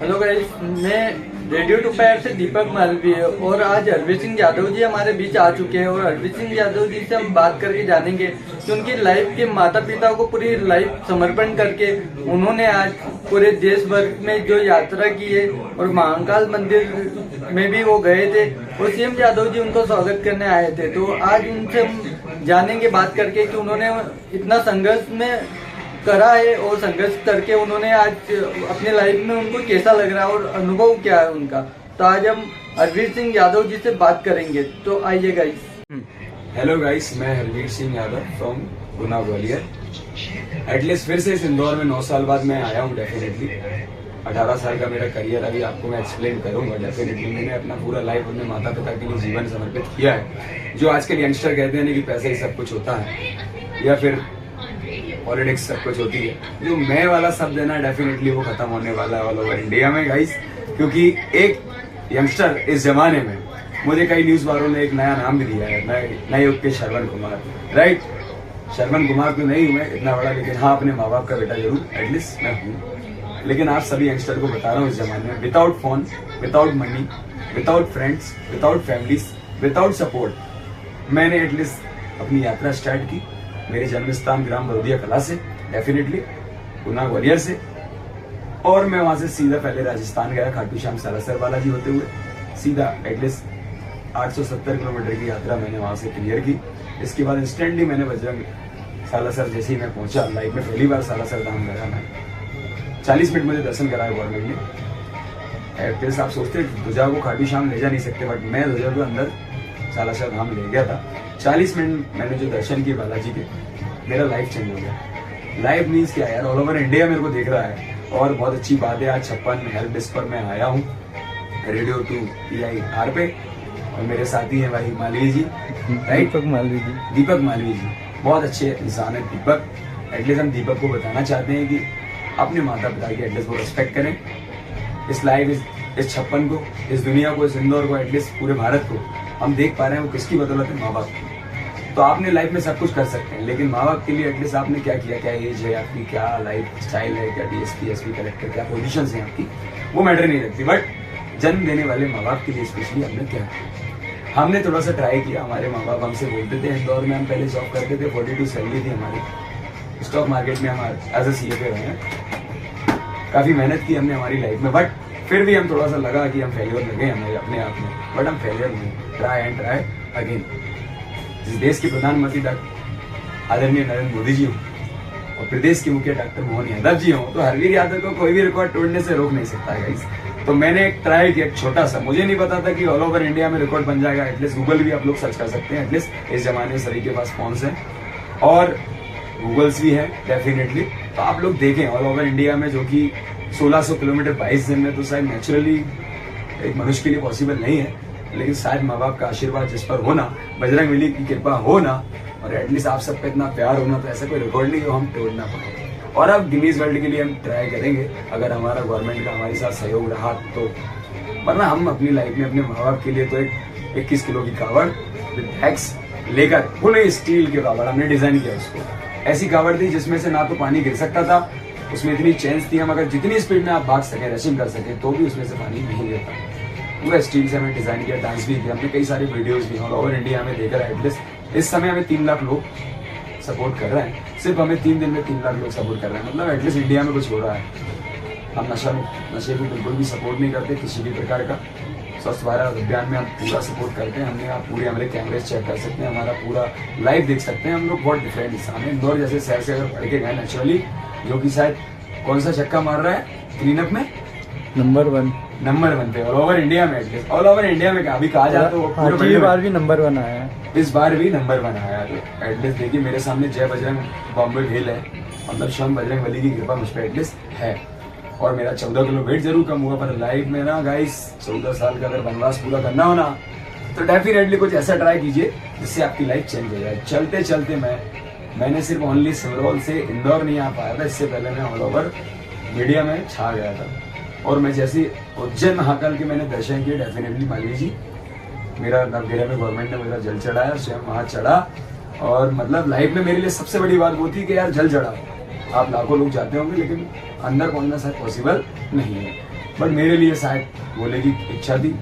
Hello guys, मैं radio to पैर से दीपक मालवीय और आज हरवीर सिंह यादव जी हमारे बीच आ चुके हैं और हरवीर सिंह यादव जी से हम बात करके जानेंगे कि उनकी लाइफ के माता पिता को पूरी लाइफ समर्पण करके उन्होंने आज पूरे देश भर में जो यात्रा की है और महाकाल मंदिर में भी वो गए थे और सीएम यादव जी उनको स्वागत करने आए थे। तो आज उनसे हम जानेंगे बात करके कि उन्होंने इतना संघर्ष में करा है और संघर्ष करके उन्होंने आज अपनी लाइफ में उनको कैसा लग रहा है और अनुभव क्या है उनका। तो आज हम हरवीर सिंह यादव जी से बात करेंगे। तो आइए गाइस। हेलो गाइस, मैं हरवीर सिंह यादव फ्रॉम गुना ग्वालियर। एटलीस्ट फिर से इस इंदौर में 9 साल बाद मैं आया हूँ। डेफिनेटली 18 साल का मेरा करियर अभी आपको मैं एक्सप्लेन करूंगा। डेफिनेटली मैंने अपना पूरा लाइफ अपने माता पिता के लिए जीवन समर्पित किया है। जो आजकल यंगस्टर कहते हैं ना कि पैसे ही सब कुछ होता है या फिर पॉलिटिक्स सब कुछ होती है, जो मैं वाला शब्द है ना डेफिनेटली वो खत्म होने वाला है ऑल ओवर इंडिया में गाइस। क्योंकि एक यंगस्टर इस जमाने में, मुझे कई न्यूज वालों ने एक नया नाम भी दिया है, नए युग के श्रवण कुमार। राइट, श्रवण कुमार तो नहीं हूँ मैं इतना बड़ा, लेकिन हाँ अपने माँ बाप का बेटा जरूर एटलीस्ट मैं हूँ। लेकिन आप सभी यंगस्टर को बता रहा हूँ, इस जमाने में without phone, without money, without friends, without families, without support मैंने एटलीस्ट अपनी यात्रा स्टार्ट की मेरे जन्म स्थान ग्राम बरोदिया कला से, डेफिनेटली गुना ग्वालियर से। और मैं वहां से सीधा पहले राजस्थान गया, खाटू श्याम सालासर बालाजी होते हुए सीधा एटलीस्ट 870 किलोमीटर की यात्रा मैंने वहां से क्लियर की। इसके बाद इंस्टेंटली मैंने बजरंग सालासर जैसे ही मैं पहुंचा, लाइफ में पहली बार सालासर धाम गया मैं। 40 मिनट मुझे दर्शन कराया गवर्नमेंट ने। एटलीस्ट आप सोचते ध्वजा को खाटू श्याम ले जा नहीं सकते, बट मैं ध्वजा को अंदर सालासर धाम ले गया था। 40 मिनट मैंने जो दर्शन किए बालाजी के, मेरा लाइफ चेंज हो गया। लाइफ मीन्स क्या यार, ऑल ओवर इंडिया मेरे को देख रहा है। और बहुत अच्छी बात है, आज 56 हेल्प डेस्क पर मैं आया हूँ रेडियो टू PIR पे, और मेरे साथी हैं भाई मालवीय जी। राइट, दीपक मालवीय जी बहुत अच्छे इंसान है दीपक। एटलीस्ट हम दीपक को बताना चाहते हैं कि अपने माता पिता की एटलीस्ट वो रिस्पेक्ट करें। इस लाइफ इस 56 को, इस दुनिया को, इस इंदौर को, एटलीस्ट पूरे भारत को हम देख पा रहे हैं वो किसकी बदौलत है, माँ बाप की। तो आपने लाइफ में सब कुछ कर सकते हैं, लेकिन माँ बाप के लिए एटलीस्ट आपने क्या किया, क्या एज है आपकी, क्या लाइफ स्टाइल है, क्या DSP SP कलेक्टर, क्या पोजीशंस हैं आपकी, वो मैटर नहीं रखती। बट जन्म देने वाले माँ बाप के लिए स्पेशली हमने क्या किया, हमने थोड़ा सा ट्राई किया। हमारे माँ बाप हमसे बोलते थे, इंदौर में हम पहले जॉब करते थे, 42 सैलरी थी हमारी। स्टॉक मार्केट में हम एज अ CFA रहे हैं। काफी मेहनत की हमने हमारी लाइफ में, बट फिर भी हम थोड़ा सा लगा कि हम फेलियर लगे हमें अपने आप में, बट हम फेलियर नहीं, ट्राई एंड ट्राई अगेन। जिस देश के प्रधानमंत्री आदरणीय नरेंद्र मोदी जी हों और प्रदेश के मुखिया डॉक्टर मोहन यादव जी हों, तो हरवीर यादव को कोई भी रिकॉर्ड तोड़ने से रोक नहीं सकता है गाइस। तो मैंने एक ट्राई किया, एक छोटा सा, मुझे नहीं पता था कि ऑल ओवर इंडिया में रिकॉर्ड बन जाएगा। एटलीस्ट गूगल भी आप लोग सर्च कर सकते हैं, एटलीस्ट इस जमाने में सभी के पास फोन है और गूगल्स भी है डेफिनेटली। तो आप लोग देखें ऑल ओवर इंडिया में, जो कि 1600 किलोमीटर 22 दिन में, तो शायद नेचुरली एक मनुष्य के लिए पॉसिबल नहीं है, लेकिन शायद माँ बाप का आशीर्वाद जिस पर होना, बजरंग बली की कृपा होना, और एटलीस्ट आप सबका इतना प्यार होना, तो ऐसा कोई रिकॉर्ड नहीं हो हम तोड़ना पाए। और अब गिनीज वर्ल्ड के लिए हम ट्राई करेंगे, अगर हमारा गवर्नमेंट का हमारे साथ सहयोग रहा तो। वरना हम अपनी लाइफ में अपने माँ बाप के लिए तो एक 21 किलो की कावड़ विद हैक्स लेकर, पूरे स्टील के कावड़ हमने डिजाइन किया उसको। ऐसी कावड़ थी जिसमें से ना तो पानी गिर सकता था, उसमें इतनी चेंज थी, हम अगर जितनी स्पीड में आप भाग सके, रशिंग कर सके, तो भी उसमें से पानी नहीं गिरता। पूरा स्टील से हमें डिजाइन किया, डांस भी किया हमने, कई सारे वीडियोस भी ऑल ओवर इंडिया में देख रहा है। एटलीस्ट इस समय हमें 3 लाख लोग सपोर्ट कर रहे हैं, सिर्फ हमें 3 दिन में 3 लाख लोग सपोर्ट कर रहे हैं। मतलब एटलीस्ट इंडिया में कुछ हो रहा है। हम नशे को बिल्कुल भी सपोर्ट नहीं करते किसी भी प्रकार का। स्वच्छ भारत अभियान में हम पूरा सपोर्ट करते हैं। हमने आप पूरे हमारे कैमरे चेक कर सकते हैं, हमारा पूरा लाइव देख सकते हैं। हम लोग बहुत डिफरेंट इंसान है। इंदौर जैसे शहर से अगर पढ़ के गए नेचुरली, जो कि शायद कौन सा चक्का मार रहा है क्लीनअप में, नंबर वन पे ऑल ओवर इंडिया में। एटलीस्ट ऑल ओवर इंडिया में अभी कहा जाए तो बार भी नंबर 1 आया है, इस बार भी नंबर 1 आया। तो एटलीस्ट देखिए मेरे सामने जय बजरंग बॉम्बे हिल है, मतलब स्वयं बजरंग बली की कृपा मुझ पर एटलीस्ट है। और मेरा 14 किलो वेट जरूर कम हुआ, पर लाइफ में ना गाइस 14 साल का अगर वनवास पूरा करना हो ना, तो डेफिनेटली कुछ ऐसा ट्राई कीजिए जिससे आपकी लाइफ चेंज हो जाए। चलते चलते मैंने सिर्फ ओनली सिमरौल से इंदौर नहीं आ पाया था, इससे पहले मैं ऑल ओवर मीडिया में छा गया था। और मैं जैसे उज्जैन महाकाल के मैंने दर्शन किए, डेफिनेटली मालवीय जी, मेरा नवगिरा में गवर्नमेंट ने मेरा जल चढ़ाया, स्वयं वहां चढ़ा। और मतलब लाइफ में मेरे लिए सबसे बड़ी बात वो थी कि यार जल चढ़ा, आप लाखों लोग जाते होंगे लेकिन अंदर पहुंचना शायद पॉसिबल नहीं है। बट मेरे लिए शायद बोले की इच्छा थी,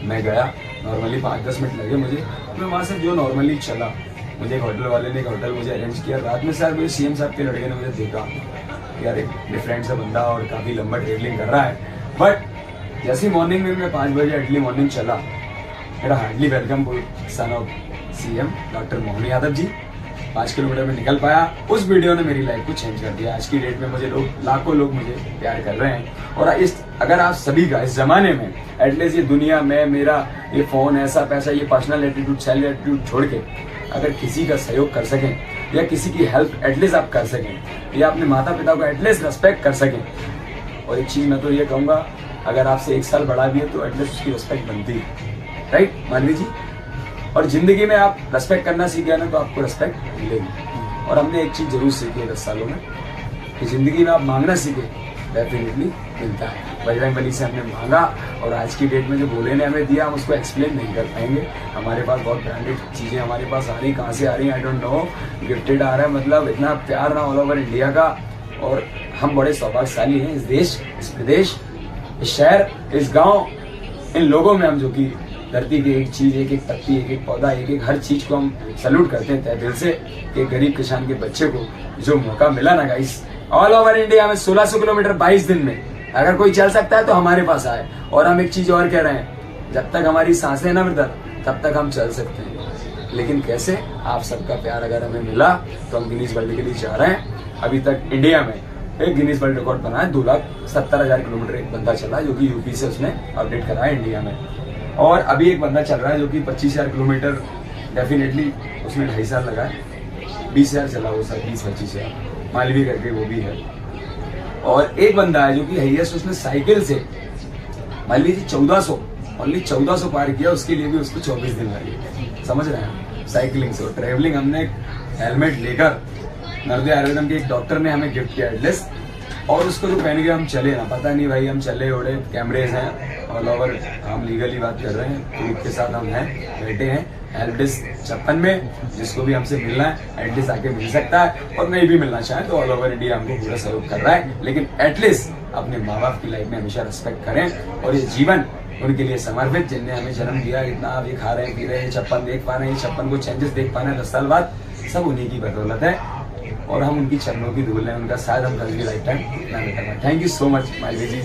मैं गया। नॉर्मली 5-10 मिनट लगे मुझे, मैं वहाँ से जो नॉर्मली चला, मुझे एक होटल वाले ने एक होटल मुझे अरेंज किया। रात में शायद मुझे सीएम साहब के लड़के ने मुझे देखा, यार एक डिफरेंट सा बंदा और काफ़ी लंबा ट्रेवलिंग कर रहा है। बट जैसे मॉर्निंग में मैं 5 बजे अर्ली मॉर्निंग चला, मेरा hardly welcome son of CM doctor Mohan Yadav ji 5 kilometre में निकल पाया। उस वीडियो ने मेरी लाइफ को चेंज कर दिया। आज की डेट में मुझे लोग, लाखों लोग मुझे प्यार कर रहे हैं। और अगर आप सभी का इस जमाने में एटलीस्ट ये दुनिया में मेरा ये फोन, ऐसा पैसा, ये पर्सनल एटीट्यूड, सेल्फ एटीट्यूड छोड़ के अगर किसी का सहयोग कर सकें या किसी की हेल्प एटलीस्ट आप कर सकें या अपने माता पिता को एटलीस्ट रिस्पेक्ट कर सकें। और एक चीज़ मैं तो ये कहूँगा, अगर आपसे 1 साल बड़ा भी है तो एटलीस्ट उसकी रिस्पेक्ट बनती है, राइट मानवी जी। और जिंदगी में आप रेस्पेक्ट करना सीख गए ना तो आपको रेस्पेक्ट मिलेगी। और हमने एक चीज़ जरूर सीखी है 10 सालों में कि जिंदगी में आप मांगना सीखे, डेफिनेटली मिलता है। बजरंग बली से हमने मांगा और आज की डेट में जो भोले ने हमें दिया हम उसको एक्सप्लेन नहीं कर पाएंगे। हमारे पास बहुत ब्रांडेड चीज़ें हमारे पास आ रही, कहाँ से आ रही आई डोंट नो, गिफ्टेड आ रहा है, मतलब इतना प्यार ना ऑल ओवर इंडिया का। और हम बड़े सौभाग्यशाली हैं इस देश, इस प्रदेश, इस शहर, इस गाँव, इन लोगों में हम जो कि धरती की एक चीज़, एक एक पत्ती, एक एक पौधा, एक एक हर चीज़ को हम सैल्यूट करते हैं तहे दिल से। कि गरीब किसान के बच्चे को जो मौका मिला ना गाइस, ऑल ओवर इंडिया में 1600 किलोमीटर 22 दिन में अगर कोई चल सकता है तो हमारे पास आए। और हम एक चीज़ और कह रहे हैं, जब तक हमारी सांसें ना ब्रदर तब तक हम चल सकते हैं। लेकिन कैसे? आप सबका प्यार अगर हमें मिला तो हम गिनीज वर्ल्ड के लिए जा रहे हैं। अभी तक इंडिया में एक गिनीज वर्ल्ड रिकॉर्ड बना है, 2,70,000 किलोमीटर एक बंदा चला जो कि यूपी से उसने अपडेट करा है इंडिया में। और अभी एक बंदा चल रहा है जो कि 25,000 किलोमीटर, डेफिनेटली उसमें 2.5 साल लगा है, 20,000 चला वो सर, 20-25,000 मालवी करके वो भी है। और एक बंदा है जो कि हाईएस्ट उसने साइकिल से मालवी जी 1400 ओनली 1400 पार किया, उसके लिए भी उसको 24 दिन लगे। समझ रहे हैं? साइकिलिंग से। और ट्रैवलिंग हमने हेलमेट लेकर नर्दे आयुर्वेदम के एक डॉक्टर ने हमें गिफ्ट किया एटलीस्ट, और उसको जो पहन के हम चले ना, पता नहीं भाई हम चले उड़े, कैमरेज हैं ऑल ओवर, हम लीगली बात कर रहे हैं, ग्रुप के साथ हम हैं, बैठे हैं हेल्प डेस्क 56 में। जिसको भी हमसे मिलना है एटलीस्ट आके मिल सकता है, और नहीं भी मिलना चाहे तो ऑल ओवर इंडिया हमको पूरा सहयोग कर रहा है। लेकिन एटलीस्ट अपने माँ बाप की लाइफ में हमेशा रिस्पेक्ट करें, और ये जीवन उनके लिए समर्पित जिनने हमें जन्म दिया। इतना आप ये खा रहे हैं, पी रहे हैं, 56 देख पा रहे हैं, 56 को चेंजेस देख पा रहे हैं 10 साल बाद, सब उन्हीं की बदौलत है। और हम उनकी चरणों की धूल हैं, उनका शायद हम कभी भी लाइफ टाइम ना करना। Thank you so much Malvi ji,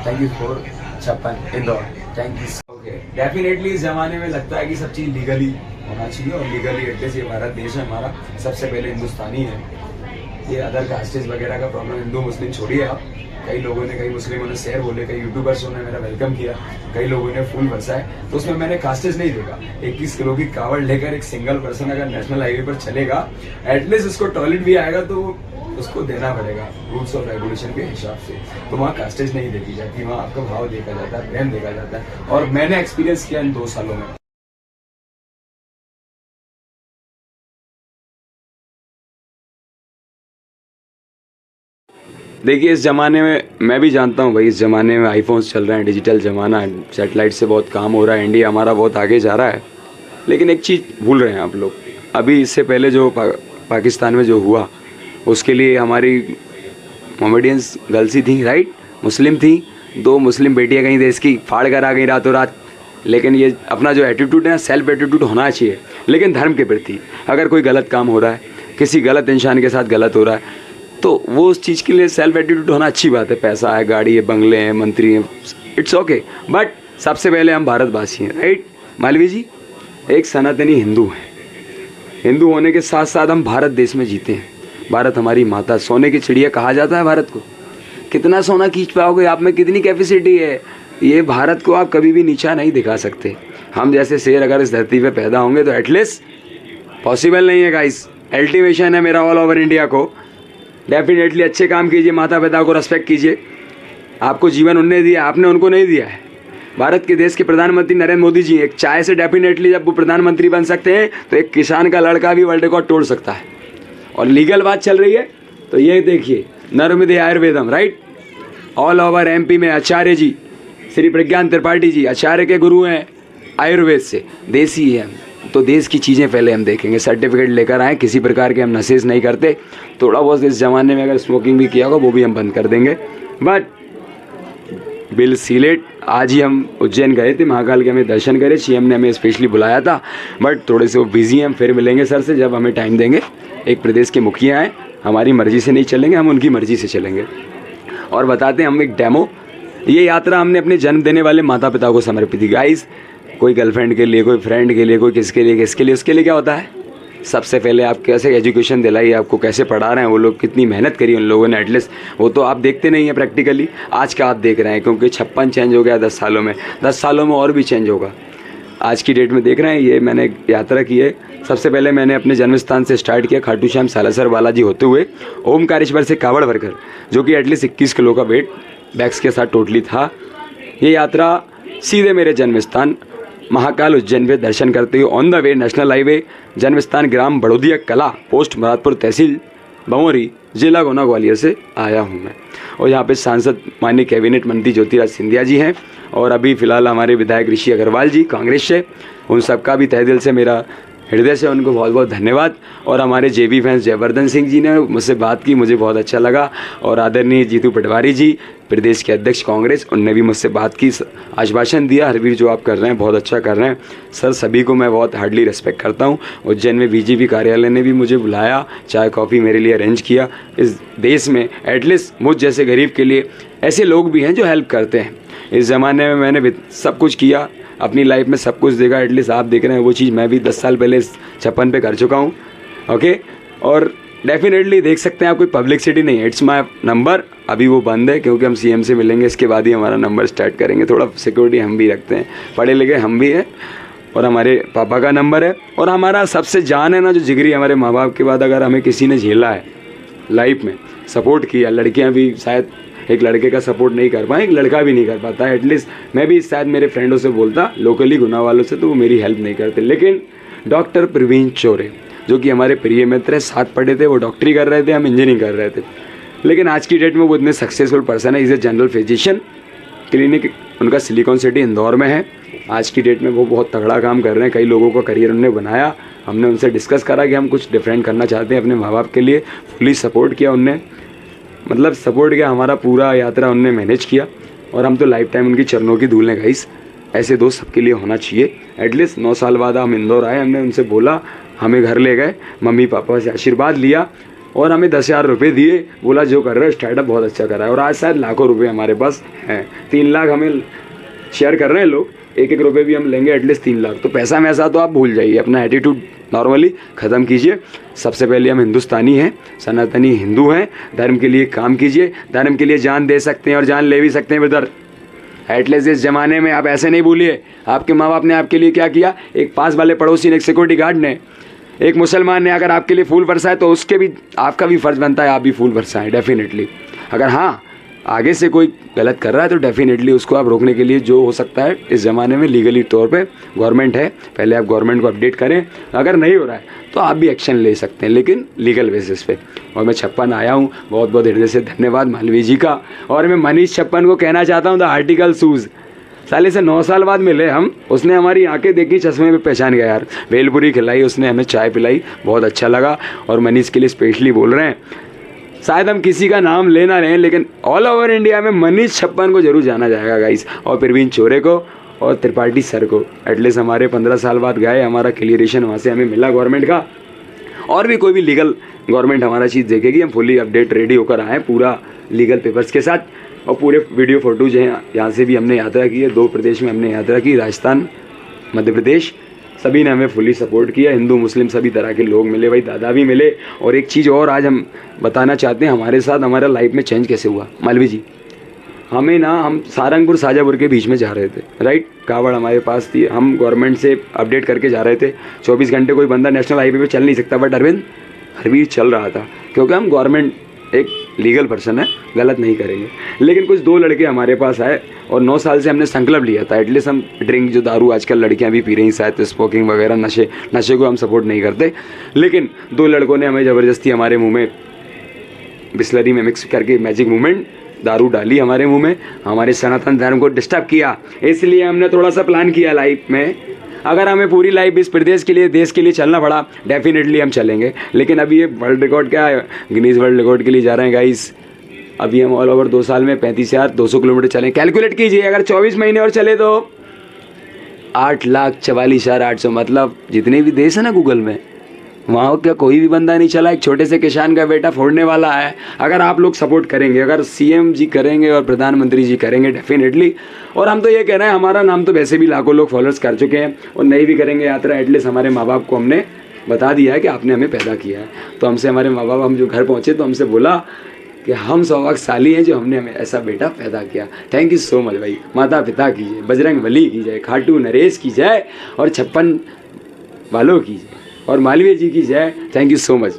thank you for 56 Indore, thank you. Okay, definitely इस जमाने में लगता है कि सब चीज़ लीगली होना चाहिए, और लीगली एटलीस्ट ये भारत देश है हमारा, सबसे पहले हिंदुस्तानी है। ये अदर कास्टेज वगैरह का प्रॉब्लम, हिंदू मुस्लिम छोड़िए आप। कई लोगों ने, कई मुस्लिमों ने शेयर बोले, कई यूट्यूबर्स ने मेरा वेलकम किया, कई लोगों ने फूल बरसाए, तो उसमें मैंने कास्टेज नहीं देखा। 21 किलो की कावड़ लेकर एक सिंगल पर्सन अगर नेशनल हाईवे पर चलेगा, एटलीस्ट उसको टॉयलेट भी आएगा तो उसको देना पड़ेगा रूल्स ऑफ रेगुलेशन के हिसाब से। तो वहाँ कास्टेज नहीं देखी जाती, वहाँ आपका भाव देखा जाता है, प्रेम देखा जाता है। और मैंने एक्सपीरियंस किया इन 2 सालों में। देखिए इस ज़माने में मैं भी जानता हूँ भाई, इस ज़माने में आईफोन्स चल रहे हैं, डिजिटल ज़माना है, सैटेलाइट से बहुत काम हो रहा है, इंडिया हमारा बहुत आगे जा रहा है। लेकिन एक चीज़ भूल रहे हैं आप लोग, अभी इससे पहले जो पाकिस्तान में जो हुआ उसके लिए हमारी मोमेडियंस गर्ल्स ही थी, राइट, मुस्लिम थी, 2 मुस्लिम बेटियाँ कहीं देश की फाड़ कर आ गई रातों रात। लेकिन ये अपना जो एटीट्यूड है ना, सेल्फ एटीट्यूड होना चाहिए, लेकिन धर्म के प्रति। अगर कोई गलत काम हो रहा है, किसी गलत इंसान के साथ गलत हो रहा है, तो वो उस चीज़ के लिए सेल्फ एटीट्यूड होना अच्छी बात है। पैसा है, गाड़ी है, बंगले हैं, मंत्री हैं, इट्स ओके, बट सबसे पहले हम भारतवासी हैं, राइट मालवी जी। एक सनातनी हिंदू हैं, हिंदू होने के साथ साथ हम भारत देश में जीते हैं। भारत हमारी माता, सोने की चिड़िया कहा जाता है भारत को। कितना सोना खींच पाओगे, आप में कितनी कैपेसिटी है, ये भारत को आप कभी भी नीचा नहीं दिखा सकते। हम जैसे शेर अगर इस धरती पे पैदा होंगे तो एटलीस्ट पॉसिबल नहीं है गाइस। अल्टीमेशन है मेरा ऑल ओवर इंडिया को, डेफिनेटली अच्छे काम कीजिए, माता पिता को रेस्पेक्ट कीजिए। आपको जीवन उनने दिया, आपने उनको नहीं दिया है। भारत के देश के प्रधानमंत्री नरेंद्र मोदी जी एक चाय से डेफिनेटली जब वो प्रधानमंत्री बन सकते हैं तो एक किसान का लड़का भी वर्ल्ड रिकॉर्ड तोड़ सकता है। और लीगल बात चल रही है तो ये देखिए, नर्मदे आयुर्वेदम, राइट, ऑल ओवर एमपी में आचार्य जी श्री प्रज्ञान त्रिपाठी जी आचार्य के गुरु हैं, आयुर्वेद से, देसी है। तो देश की चीज़ें पहले हम देखेंगे, सर्टिफिकेट लेकर आए, किसी प्रकार के हम नशेज नहीं करते। थोड़ा बहुत इस ज़माने में अगर स्मोकिंग भी किया होगा वो भी हम बंद कर देंगे, बट बिल सीलेट। आज ही हम उज्जैन गए थे, महाकाल के हमें दर्शन करे, सीएम ने हमें स्पेशली बुलाया था, बट थोड़े से वो बिजी हैं। हम फिर मिलेंगे सर से जब हमें टाइम देंगे। एक प्रदेश के मुखिया हैं, हमारी मर्जी से नहीं चलेंगे, हम उनकी मर्जी से चलेंगे। और बताते हैं हम एक डेमो। ये यात्रा हमने अपने जन्म देने वाले माता पिता को समर्पित की। गाइस, कोई गर्लफ्रेंड के लिए, कोई फ्रेंड के लिए, कोई किसके लिए, उसके लिए क्या होता है? सबसे पहले आप कैसे एजुकेशन दिलाई, आपको कैसे पढ़ा रहे हैं वो लोग, कितनी मेहनत करी उन लोगों ने, एटलीस्ट वो तो आप देखते नहीं हैं प्रैक्टिकली। आज का आप देख रहे हैं, क्योंकि 56 चेंज हो गया 10 सालों में, 10 सालों में और भी चेंज होगा। आज की डेट में देख रहे हैं, ये मैंने यात्रा की है। सबसे पहले मैंने अपने जन्म स्थान से स्टार्ट किया, खाटू श्याम सालासर बालाजी होते हुए ओमकारेश्वर से कावड़ भरकर, जो कि एटलीस्ट 21 किलो का वेट बैग्स के साथ टोटली था। ये यात्रा सीधे मेरे जन्म स्थान महाकाल उज्जैन पे दर्शन करते हुए on the way national highway जन्म स्थान ग्राम बड़ोदिया कला, पोस्ट मुरादपुर, तहसील भंवरी, जिला गुना ग्वालियर से आया हूँ मैं। और यहाँ पे सांसद माननीय कैबिनेट मंत्री ज्योतिराज सिंधिया जी हैं, और अभी फ़िलहाल हमारे विधायक ऋषि अग्रवाल जी कांग्रेस से। उन सबका भी तहे दिल से, मेरा हृदय से उनको बहुत बहुत धन्यवाद। और हमारे जेबी फैंस जयवर्धन सिंह जी ने मुझसे बात की, मुझे बहुत अच्छा लगा। और आदरणीय जीतू पटवारी जी, प्रदेश के अध्यक्ष कांग्रेस, उनने भी मुझसे बात की, आश्वासन दिया, हरवीर जो आप कर रहे हैं बहुत अच्छा कर रहे हैं सर। सभी को मैं बहुत हार्डली रिस्पेक्ट करता हूँ। उज्जैन में बीजेपी कार्यालय ने भी मुझे बुलाया, चाय कॉफ़ी मेरे लिए अरेंज किया। इस देश में एटलीस्ट मुझ जैसे गरीब के लिए ऐसे लोग भी हैं जो हेल्प करते हैं। इस ज़माने में मैंने सब कुछ किया, अपनी लाइफ में सब कुछ देखा। एटलीस्ट आप देख रहे हैं वो चीज़ मैं भी 10 साल पहले 56 पे कर चुका हूँ। ओके, और डेफिनेटली देख सकते हैं आप, कोई पब्लिसिटी नहीं है। इट्स माय नंबर, अभी वो बंद है क्योंकि हम सीएम से मिलेंगे, इसके बाद ही हमारा नंबर स्टार्ट करेंगे। थोड़ा सिक्योरिटी हम भी रखते हैं, पढ़े लिखे हम भी हैं। और हमारे पापा का नंबर है, और हमारा सबसे जान है ना जो जिगरी, हमारे माँ बाप के बाद अगर हमें किसी ने झेला है लाइफ में, सपोर्ट किया, लड़कियाँ भी शायद एक लड़के का सपोर्ट नहीं कर पाए, एक लड़का भी नहीं कर पाता। एटलीस्ट मैं भी शायद मेरे फ्रेंडों से बोलता, लोकली गुना वालों से, तो वो मेरी हेल्प नहीं करते। लेकिन डॉक्टर प्रवीण चौरे, जो कि हमारे प्रिय मित्र है, साथ पढ़े थे, वो डॉक्टरी कर रहे थे, हम इंजीनियरिंग कर रहे थे। लेकिन आज की डेट में वो इतने सक्सेसफुल पर्सन है। Is a general physician, clinic उनका सिलिकॉन सिटी इंदौर में है। आज की डेट में वो बहुत तगड़ा काम कर रहे हैं, कई लोगों का करियर उन्होंने बनाया। हमने उनसे डिस्कस करा कि हम कुछ डिफरेंट करना चाहते हैं अपने माँ बाप के लिए, फुली सपोर्ट किया उनने, मतलब सपोर्ट किया, हमारा पूरा यात्रा उनने मैनेज किया। और हम तो लाइफ टाइम उनकी चरणों की धूल हैं गाइस। ऐसे दोस्त सबके लिए होना चाहिए। एटलीस्ट 9 साल बाद हम इंदौर आए, हमने उनसे बोला, हमें घर ले गए, मम्मी पापा से आशीर्वाद लिया और हमें 10,000 रुपये दिए, बोला जो कर रहे हो स्टार्टअप बहुत अच्छा कर रहा है। और आज शायद लाखों रुपये हमारे पास हैं, 3 लाख हमें शेयर कर रहे हैं लोग, 1-1 रुपये भी हम लेंगे, एटलीस्ट 3 लाख। तो पैसा में ऐसा तो आप भूल जाइए, अपना एटीट्यूड नॉर्मली ख़त्म कीजिए। सबसे पहले हम हिंदुस्तानी हैं, सनातनी हिंदू हैं, धर्म के लिए काम कीजिए। धर्म के लिए जान दे सकते हैं और जान ले भी सकते हैं ब्रदर। एटलीस्ट इस ज़माने में आप ऐसे नहीं भूलिए, आपके माँ बाप ने आपके लिए क्या किया। एक पास वाले पड़ोसी ने, एक सिक्योरिटी गार्ड ने, एक मुसलमान ने अगर आपके लिए फूल बरसाए तो उसके भी आपका भी फ़र्ज़ बनता है आप भी फूल बरसाएं डेफिनेटली। अगर हाँ आगे से कोई गलत कर रहा है तो डेफिनेटली उसको आप रोकने के लिए जो हो सकता है इस ज़माने में लीगली तौर पे गवर्नमेंट है, पहले आप गवर्नमेंट को अपडेट करें। अगर नहीं हो रहा है तो आप भी एक्शन ले सकते हैं, लेकिन लीगल बेसिस पे। और मैं 56 आया हूँ, बहुत बहुत हृदय से धन्यवाद मालवीय जी का। और मैं मनीष 56 को कहना चाहता हूँ, द आर्टिकल शूज़ साले से 9 साल बाद मिले हम, उसने हमारी आंखें देखी, चश्मे में पहचान गया यार, भेलपुरी खिलाई उसने, हमें चाय पिलाई, बहुत अच्छा लगा। और मनीष के लिए स्पेशली बोल रहे हैं, शायद हम किसी का नाम ले ना रहे हैं लेकिन ऑल ओवर इंडिया में मनीष 56 को जरूर जाना जाएगा गाइस, और प्रवीण चौरे को और त्रिपाठी सर को। एटलीस्ट हमारे 15 साल बाद गए, हमारा क्लियरेशन वहाँ से हमें मिला गवर्नमेंट का, और भी कोई भी लीगल गवर्नमेंट हमारा चीज़ देखेगी, हम फुली अपडेट रेडी होकर आए पूरा लीगल पेपर्स के साथ। और पूरे वीडियो फोटो जो हैं, यहाँ से भी हमने यात्रा की है, 2 प्रदेश में हमने यात्रा की, राजस्थान, मध्य प्रदेश, सभी ने हमें फुली सपोर्ट किया। हिंदू मुस्लिम सभी तरह के लोग मिले, भाई दादा भी मिले। और एक चीज़ और आज हम बताना चाहते हैं, हमारे साथ हमारा लाइफ में चेंज कैसे हुआ। मालवीय जी, हम सारंगपुर शाजापुर के बीच में जा रहे थे, राइट, कावड़ हमारे पास थी, हम गवर्नमेंट से अपडेट करके जा रहे थे। 24 घंटे कोई बंदा नेशनल हाईवे पे चल नहीं सकता, बट हरवीर चल रहा था, क्योंकि हम गवर्नमेंट एक लीगल पर्सन है, गलत नहीं करेंगे। लेकिन कुछ 2 लड़के हमारे पास आए और 9 साल से हमने संकल्प लिया था, एटलीस्ट हम ड्रिंक, जो दारू आजकल लड़कियां भी पी रही हैं, शायद स्मोकिंग वगैरह, नशे को हम सपोर्ट नहीं करते। लेकिन 2 लड़कों ने हमें ज़बरदस्ती हमारे मुंह में बिस्लरी में मिक्स करके मैजिक मूवमेंट दारू डाली हमारे मुंह में, हमारे सनातन धर्म को डिस्टर्ब किया। इसलिए हमने थोड़ा सा प्लान किया लाइफ में, अगर हमें पूरी लाइफ इस प्रदेश के लिए, देश के लिए चलना पड़ा, डेफिनेटली हम चलेंगे। लेकिन अभी ये वर्ल्ड रिकॉर्ड क्या है, गिनीज वर्ल्ड रिकॉर्ड के लिए जा रहे हैं गाइस। अभी हम ऑल ओवर 2 साल में 35,200 किलोमीटर चले। कैलकुलेट कीजिए, अगर 24 महीने और चले तो 8,44,800, मतलब जितने भी देश है ना गूगल में, वहाँ का कोई भी बंदा नहीं चला। एक छोटे से किसान का बेटा फोड़ने वाला है। अगर आप लोग सपोर्ट करेंगे, अगर सीएम जी करेंगे और प्रधानमंत्री जी करेंगे डेफिनेटली, और हम तो ये कह रहे हैं, हमारा नाम तो वैसे भी लाखों लोग फॉलोअर्स कर चुके हैं और नहीं भी करेंगे यात्रा, एटलीस्ट हमारे माँ बाप को हमने बता दिया है कि आपने हमें पैदा किया है। तो हमसे हमारे माँ बाप, हम जो घर पहुँचे तो हमसे बोला कि हम सौभाग्यशाली हैं जो हमने हमें ऐसा बेटा पैदा किया। थैंक यू सो मच भाई। माता पिता की जय, बजरंग बली की जय, खाटू नरेश की जय और 56 वालों की जय और मालवीय जी की जय। Thank you so much.